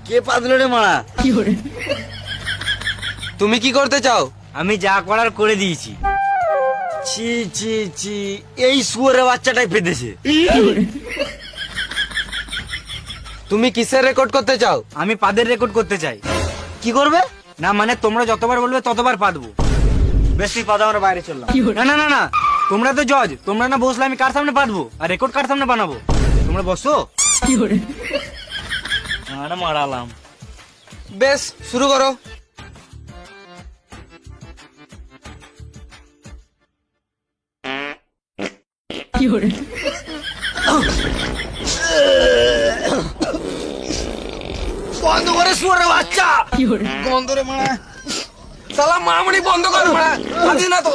কে পাদলো রে মারা? তুমি কি করতে চাও? আমি যা করার করে দিয়েছি। ছি ছি ছি, এই শুয়োরের বাচ্চাটাই পেতেছে। তুমি কিসের রেকর্ড করতে চাও? আমি পাদের রেকর্ড করতে চাই। কি করবে? না মানে তোমরা যতবার বলবে ততবার পাদবো। বেশ তুই পাদা, আমরা বাইরে চললাম। না না না না, তোমরা তো জজ, তোমরা না বসলে আমি কার সামনে পাদবো আর রেকর্ড কার সামনে বানাবো? তোমরা বসো। মারালাম। বেশ, শুরু করো। বন্ধ করে শুয়োরের বাচ্চা। বন্ধ রে মারা, সালা মামনি বন্ধ কর মারা, আদি না তো।